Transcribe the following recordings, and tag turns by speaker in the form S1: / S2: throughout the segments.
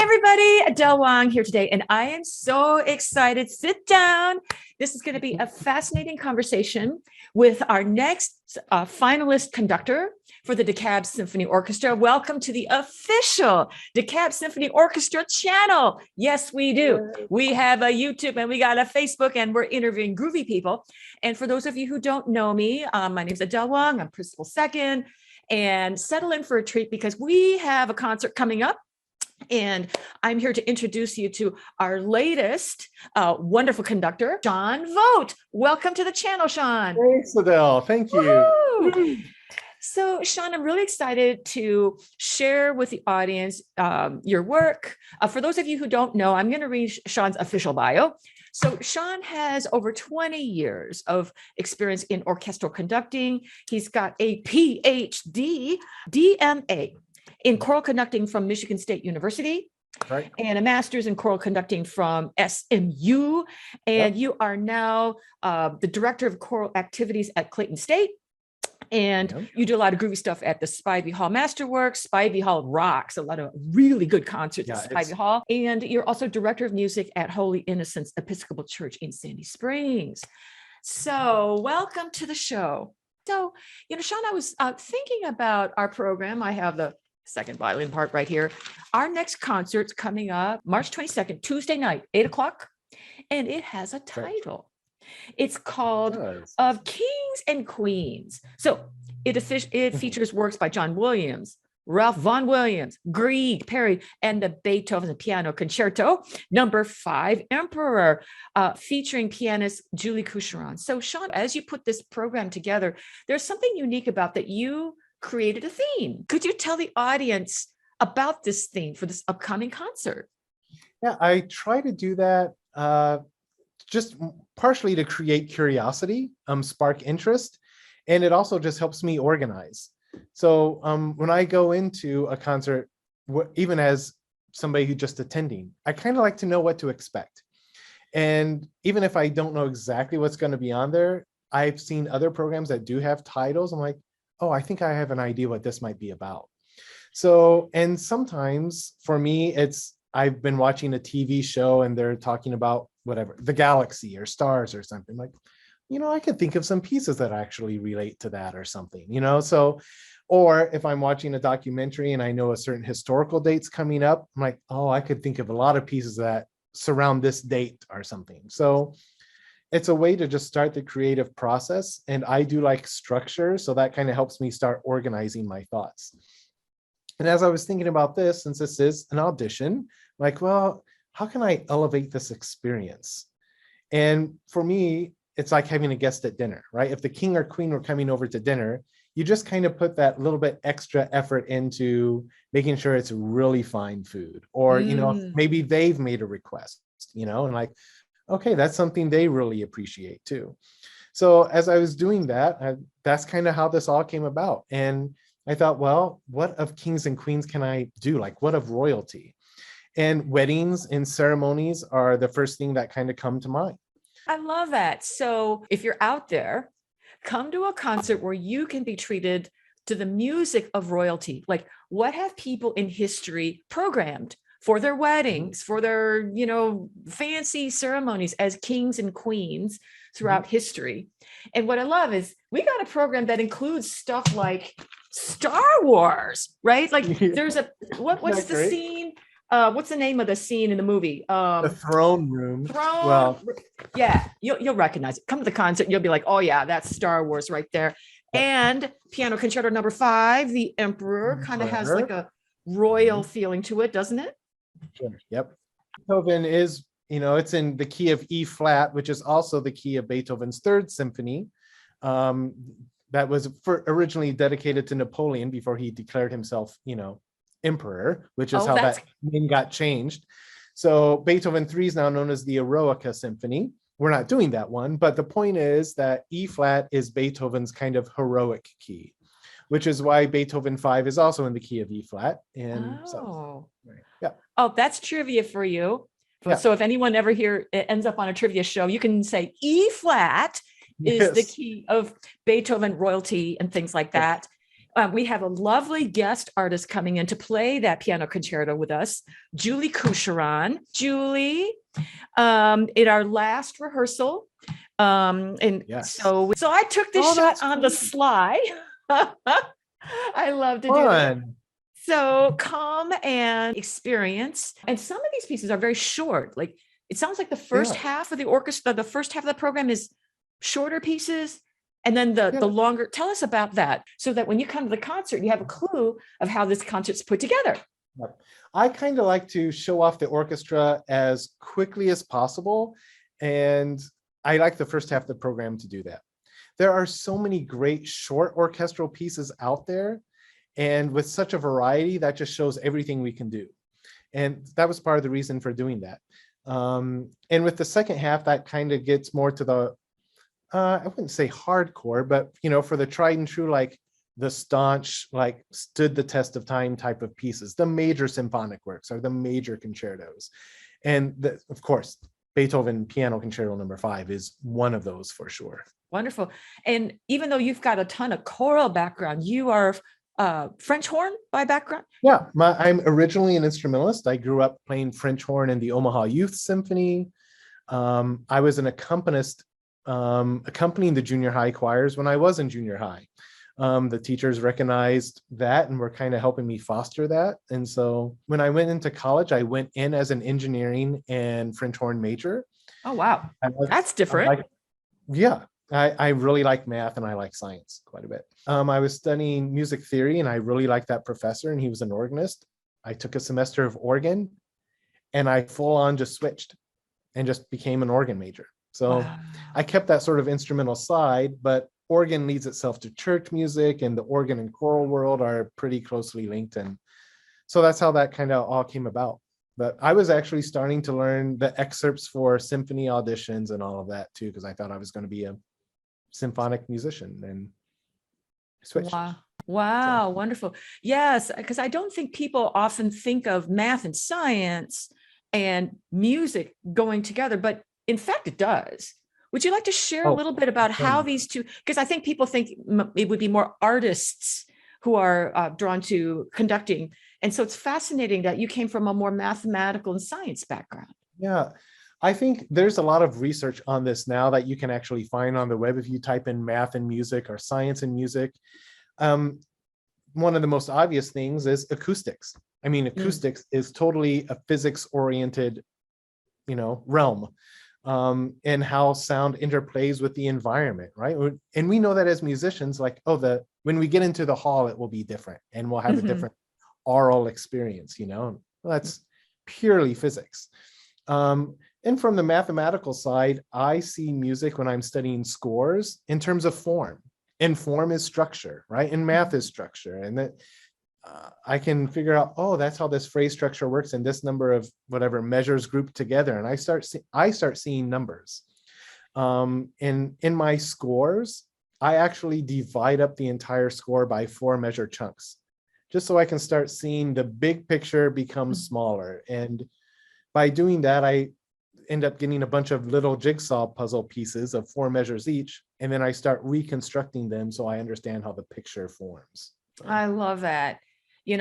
S1: everybody, Adele Wang here today, and I am so excited. Sit down. This is going to be a fascinating conversation with our next finalist conductor for the DeKalb Symphony Orchestra. Welcome to the official DeKalb Symphony Orchestra channel. Yes, we do. We have a YouTube and we got a Facebook, and we're interviewing groovy people. And for those of you who don't know me, my name is Adele Wang. I'm principal second, and settle in for a treat because we have a concert coming up. And I'm here to introduce you to our latest wonderful conductor, Sean Vogt. Welcome to the channel, Sean.
S2: Thanks, Adele. Thank you.
S1: Woo! So, Sean, I'm really excited to share with the audience your work. For those of you who don't know, I'm going to read Sean's official bio. So Sean has over 20 years of experience in orchestral conducting. He's got a PhD, DMA, in choral conducting from Michigan State University, right, and a master's in choral conducting from SMU. And you are now the director of choral activities at Clayton State. And you do a lot of groovy stuff at the Spivey Hall Masterworks. Spivey Hall rocks, a lot of really good concerts at Spivey Hall. And you're also director of music at Holy Innocents Episcopal Church in Sandy Springs. So welcome to the show. So, Sean, I was thinking about our program. I have the second violin part right here. Our next concert's coming up March 22nd, Tuesday night, 8 o'clock. And it has a title. It's called Of Kings and Queens. So it features works by John Williams, Ralph Vaughan Williams, Grieg, Perry, and the Beethoven Piano Concerto number 5, Emperor, featuring pianist Julie Coucheron. So Sean, as you put this program together, there's something unique about that you created a theme. Could you tell the audience about this theme for this upcoming concert?
S2: Yeah, I try to do that just partially to create curiosity, spark interest, and it also just helps me organize. So when I go into a concert, even as somebody who's just attending, I kind of like to know what to expect. And even if I don't know exactly what's going to be on there, I've seen other programs that do have titles. I'm like, oh, I think I have an idea what this might be about. So, and sometimes for me, I've been watching a TV show and they're talking about whatever, the galaxy or stars or something, like, I could think of some pieces that actually relate to that or something, so, or if I'm watching a documentary and I know a certain historical date's coming up, I'm like, oh, I could think of a lot of pieces that surround this date or something. So it's a way to just start the creative process. And I do like structure. So that kind of helps me start organizing my thoughts. And as I was thinking about this, since this is an audition, like, well, how can I elevate this experience? And for me, it's like having a guest at dinner, right? If the king or queen were coming over to dinner, you just kind of put that little bit extra effort into making sure it's really fine food. Or, maybe they've made a request, and like, okay, that's something they really appreciate too. So as I was doing that, that's kind of how this all came about. And I thought, well, what of kings and queens can I do? Like, what of royalty? And weddings and ceremonies are the first thing that kind of come to mind.
S1: I love that. So if you're out there, come to a concert where you can be treated to the music of royalty. Like, what have people in history programmed for their weddings, for their, fancy ceremonies as kings and queens throughout history? And what I love is we got a program that includes stuff like Star Wars, right? Like there's what's the scene? What's the name of the scene in the movie?
S2: The throne room.
S1: Yeah, you'll recognize it. Come to the concert, you'll be like, oh yeah, that's Star Wars right there. And Piano Concerto number 5, the Emperor, kind of has like a royal feeling to it, doesn't it?
S2: Sure. Yep. Beethoven is, it's in the key of E flat, which is also the key of Beethoven's Third Symphony. That was originally dedicated to Napoleon before he declared himself, emperor, which is how that name got changed. So Beethoven 3 is now known as the Eroica Symphony. We're not doing that one, but the point is that E flat is Beethoven's kind of heroic key, which is why Beethoven 5 is also in the key of E flat. And
S1: Oh, that's trivia for you. Yeah. So if anyone ever here ends up on a trivia show, you can say E flat is the key of Beethoven royalty and things like that. We have a lovely guest artist coming in to play that piano concerto with us, Julie Coucheron. Julie, in our last rehearsal, and
S2: Yes.
S1: so I took this
S2: Oh,
S1: shot
S2: that's
S1: on the
S2: great.
S1: sly. I love to do that.
S2: Fun.
S1: So come and experience. And some of these pieces are very short. Like it sounds like the first
S2: Yeah.
S1: half of the orchestra, the first half of the program is shorter pieces. And then the
S2: Yeah.
S1: longer, tell us about that so that when you come to the concert, you have a clue of how this concert's put together.
S2: Yep. I kind of like to show off the orchestra as quickly as possible. And I like the first half of the program to do that. There are so many great short orchestral pieces out there. And with such a variety, that just shows everything we can do. And that was part of the reason for doing that. And with the second half, that kind of gets more to the, I wouldn't say hardcore, but for the tried and true, like the staunch, like stood the test of time type of pieces. The major symphonic works are the major concertos. And of course, Beethoven Piano Concerto No. 5 is one of those for sure.
S1: Wonderful. And even though you've got a ton of choral background, you are French horn by background?
S2: Yeah, I'm originally an instrumentalist. I grew up playing French horn in the Omaha Youth Symphony. I was an accompanist accompanying the junior high choirs when I was in junior high. The teachers recognized that and were kind of helping me foster that. And so when I went into college, I went in as an engineering and French horn major.
S1: Oh, wow. That's different.
S2: Yeah, I really like math and I like science quite a bit. I was studying music theory and I really liked that professor and he was an organist. I took a semester of organ and I full on just switched and just became an organ major. So
S1: Wow.
S2: I kept that sort of instrumental side, but organ leads itself to church music and the organ and choral world are pretty closely linked. And so that's how that kind of all came about. But I was actually starting to learn the excerpts for symphony auditions and all of that too, because I thought I was going to be a symphonic musician and switched.
S1: Wow. Wow. So. Wonderful. Yes, because I don't think people often think of math and science and music going together, but in fact, it does. Would you like to share a little bit about how these two, because I think people think it would be more artists who are drawn to conducting. And so it's fascinating that you came from a more mathematical and science background.
S2: Yeah, I think there's a lot of research on this now that you can actually find on the web if you type in math and music or science and music. One of the most obvious things is acoustics. I mean, acoustics is totally a physics-oriented, realm. And how sound interplays with the environment, right? And we know that as musicians, like, when we get into the hall, it will be different and we'll have a different aural experience, that's purely physics. And from the mathematical side, I see music when I'm studying scores in terms of form, and form is structure, right? And math is structure. And that I can figure out, that's how this phrase structure works and this number of whatever measures grouped together. And I start seeing numbers. In my scores, I actually divide up the entire score by 4 measure chunks, just so I can start seeing the big picture become smaller. And by doing that, I end up getting a bunch of little jigsaw puzzle pieces of 4 measures each. And then I start reconstructing them so I understand how the picture forms.
S1: I love that.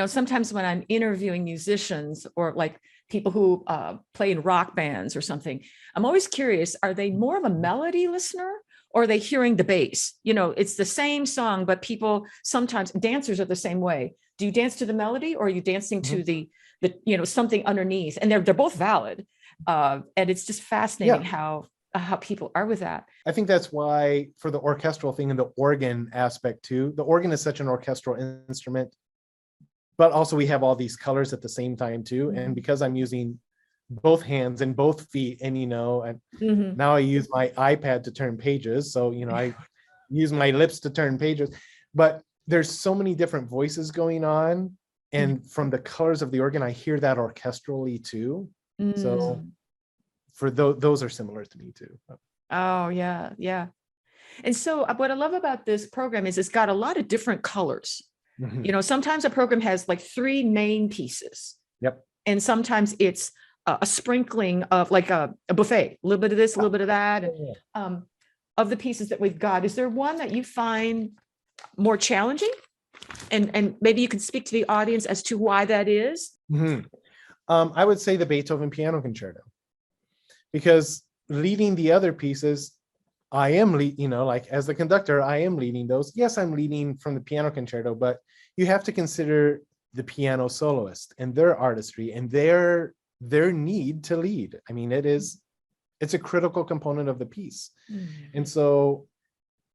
S1: Sometimes when I'm interviewing musicians or like people who play in rock bands or something, I'm always curious, are they more of a melody listener or are they hearing the bass? It's the same song, but people sometimes, dancers are the same way. Do you dance to the melody or are you dancing to the something underneath? And they're both valid. And it's just fascinating how people are with that.
S2: I think that's why for the orchestral thing and the organ aspect too, the organ is such an orchestral instrument, but also we have all these colors at the same time too. And because I'm using both hands and both feet and, now I use my iPad to turn pages. So, I use my lips to turn pages, but there's so many different voices going on. And from the colors of the organ, I hear that orchestrally too. So for those are similar to me too.
S1: Oh, yeah. Yeah. And so what I love about this program is it's got a lot of different colors. Sometimes a program has like 3 main pieces.
S2: Yep.
S1: And sometimes it's a sprinkling of like a buffet, a little bit of this, a little bit of that. Of the pieces that we've got, is there one that you find more challenging? And maybe you can speak to the audience as to why that is.
S2: Mhm. I would say the Beethoven Piano Concerto, because leading the other pieces, I am like as the conductor, I am leading those. Yes, I'm leading from the piano concerto, but you have to consider the piano soloist and their artistry and their need to lead. I mean, it's a critical component of the piece. And so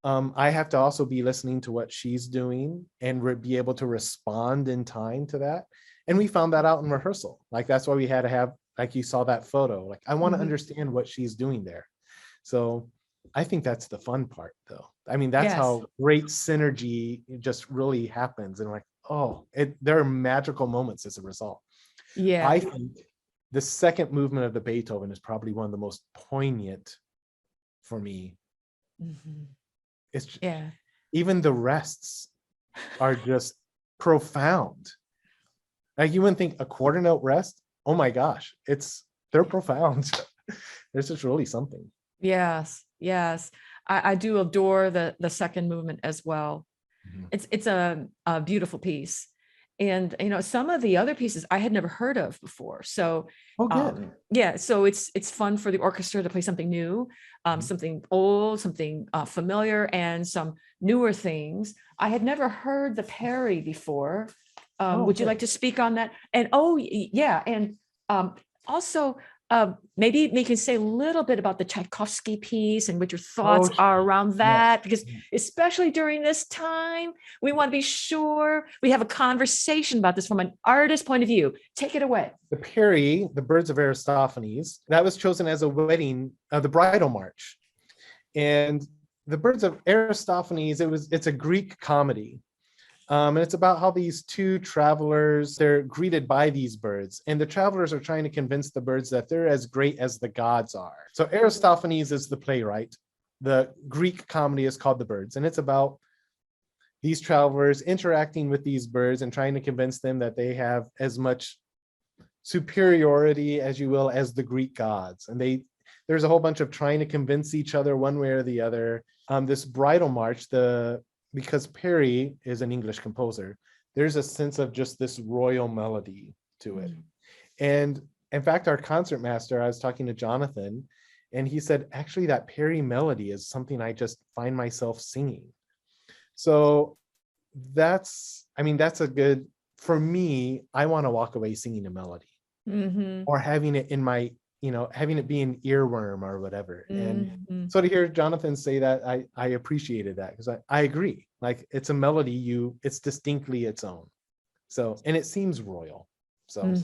S2: I have to also be listening to what she's doing and be able to respond in time to that. And we found that out in rehearsal. Like that's why we had to have, like you saw that photo. Like I want to understand what she's doing there. So I think that's the fun part, though. I mean, that's
S1: Yes.
S2: how great synergy just really happens. And like, oh, there are magical moments as a result.
S1: Yeah.
S2: I think the second movement of the Beethoven is probably one of the most poignant for me. It's
S1: Yeah.
S2: even the rests are just profound. Like you wouldn't think a quarter note rest. Oh my gosh, they're profound. There's just really something.
S1: Yes. Yes. I do adore the second movement as well. It's a beautiful piece. And some of the other pieces I had never heard of before. So
S2: good.
S1: yeah, so it's fun for the orchestra to play something new, something old, something familiar, and some newer things. I had never heard the Perry before. Would you like to speak on that? And yeah, and also maybe we can say a little bit about the Tchaikovsky piece and what your thoughts are around that, because especially during this time, we want to be sure we have a conversation about this from an artist point of view. Take it away.
S2: The Perry, the Birds of Aristophanes, that was chosen as a wedding, the bridal march. And the Birds of Aristophanes, it's a Greek comedy. And it's about how these two travelers, they're greeted by these birds, and the travelers are trying to convince the birds that they're as great as the gods are. So Aristophanes is the playwright. The Greek comedy is called The Birds, and it's about these travelers interacting with these birds and trying to convince them that they have as much superiority, as you will, as the Greek gods. And there's a whole bunch of trying to convince each other one way or the other. This bridal march, because Perry is an English composer, there's a sense of just this royal melody to it. And in fact, our concertmaster, I was talking to Jonathan, and he said, actually, that Perry melody is something I just find myself singing. So that's a good, for me, I want to walk away singing a melody or having it in my, having it be an earworm or whatever. And so to hear Jonathan say that, I appreciated that, because I agree. Like it's a melody, it's distinctly its own. So, and it seems royal. So,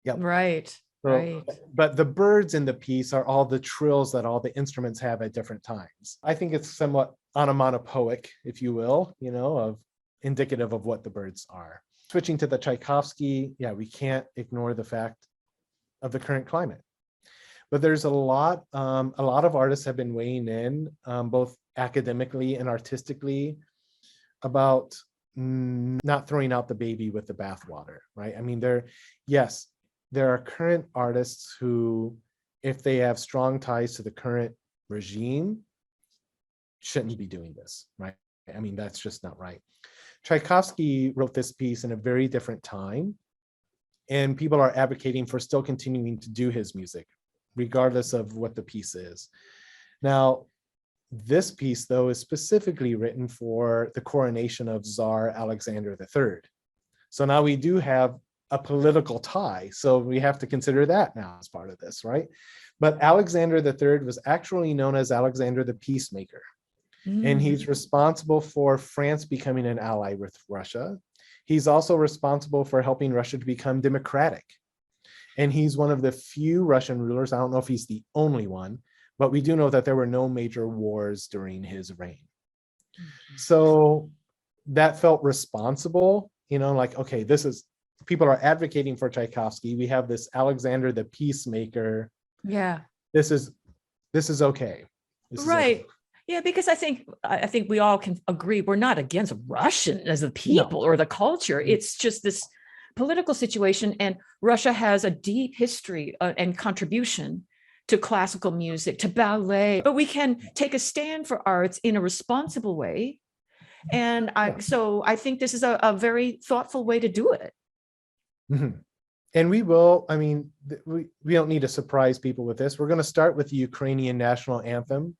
S2: yeah.
S1: Right.
S2: So,
S1: right.
S2: But the birds in the piece are all the trills that all the instruments have at different times. I think it's somewhat onomatopoeic, if you will, of indicative of what the birds are. Switching to the Tchaikovsky, we can't ignore the fact of the current climate. But there's a lot of artists have been weighing in, both academically and artistically, about not throwing out the baby with the bathwater, right? I mean, there are current artists who, if they have strong ties to the current regime, shouldn't be doing this, right? I mean, that's just not right. Tchaikovsky wrote this piece in a very different time, and people are advocating for still continuing to do his music, regardless of what the piece is. Now, this piece, though, is specifically written for the coronation of Tsar Alexander III. So now we do have a political tie. So we have to consider that now as part of this, right? But Alexander III was actually known as Alexander the Peacemaker. And he's responsible for France becoming an ally with Russia. He's also responsible for helping Russia to become democratic. And he's one of the few Russian rulers, I don't know if he's the only one, but we do know that there were no major wars during his reign. So that felt responsible, like, okay, people are advocating for Tchaikovsky. We have this Alexander the Peacemaker.
S1: Yeah.
S2: This is okay.
S1: Right. Okay. Yeah, because I think we all can agree we're not against Russian as a people or the culture. It's just this political situation, and Russia has a deep history and contribution to classical music, to ballet. But we can take a stand for arts in a responsible way And
S2: Yeah.
S1: so I think this is a very thoughtful way to do it.
S2: Mhm. And we will, I mean, we don't need to surprise people with this. We're going to start with the Ukrainian national anthem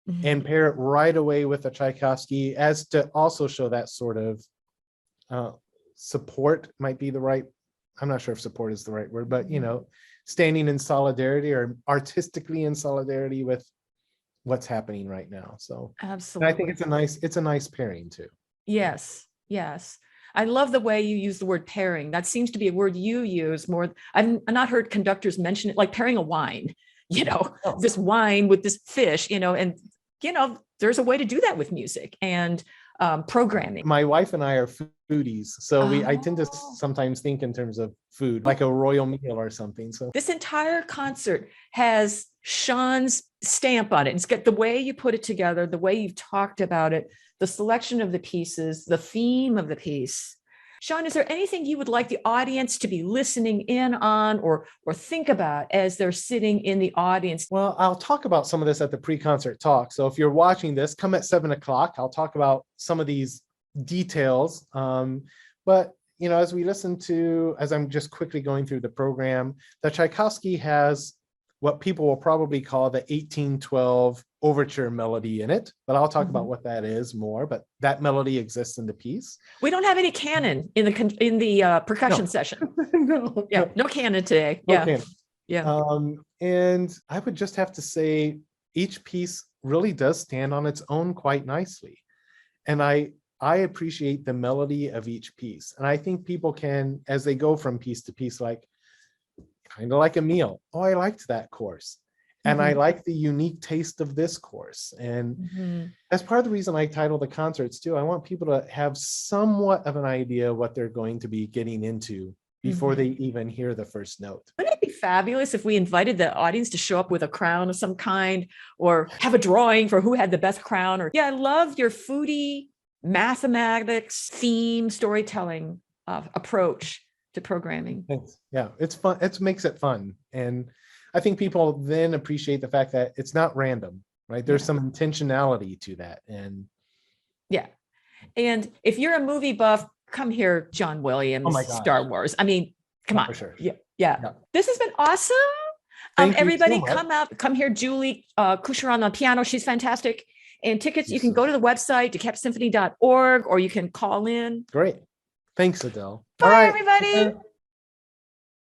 S1: Mhm.
S2: and pair it right away with a Tchaikovsky, as to also show that sort of support might be the right, I'm not sure if support is the right word, but standing in solidarity or artistically in solidarity with what's happening right now. So and I think
S1: Absolutely.
S2: it's a nice pairing too.
S1: Yes, yes. I love the way you use the word pairing. That seems to be a word you use more. I've not heard conductors mention it, like pairing a wine,
S2: Oh.
S1: this wine with this fish, and there's a way to do that with music and programming.
S2: My wife and I are foodies, so I tend to
S1: Oh.
S2: sometimes think in terms of food, like a royal meal or something. So
S1: This entire concert has Sean's stamp on it. It's got the way you put it together, the way you've talked about it, the selection of the pieces, the theme of the piece. Sean, is there anything you would like the audience to be listening in on or think about as they're sitting in the audience?
S2: well, I'll talk about some of this at the pre-concert talk. So if you're watching this, come at 7 o'clock. I'll talk about some of these details. But as I'm just quickly going through the program, the Tchaikovsky has what people will probably call the 1812 overture melody in it, but I'll talk about what that is more. But that melody exists in the piece.
S1: We don't have any canon in the percussion session.
S2: No,
S1: Yeah, no canon today.
S2: no
S1: Yeah,
S2: canon.
S1: yeah.
S2: And I would just have to say each piece really does stand on its own quite nicely. And I appreciate the melody of each piece. And I think people can, as they go from piece to piece, kind of like a meal. Oh, I liked that course. And I like the unique taste of this course. And that's part of the reason I title the concerts too. I want people to have somewhat of an idea what they're going to be getting into before they even hear the first note.
S1: Wouldn't it be fabulous if we invited the audience to show up with a crown of some kind or have a drawing for who had the best crown? Or I love your foodie mathematics theme storytelling approach to programming.
S2: Thanks. Yeah, it's fun. It makes it fun. And I think people then appreciate the fact that it's not random, right? There's some intentionality to that. And
S1: yeah. And if you're a movie buff, come here, John Williams,
S2: oh my gosh.
S1: Star Wars. I mean, come on.
S2: For sure.
S1: Yeah. This has been awesome. Everybody come here. Julie Kusher on the piano. She's fantastic. And tickets, you can go to the website, decapsymphony.org, or you can call in.
S2: Great. Thanks, Adele.
S1: Bye, everybody.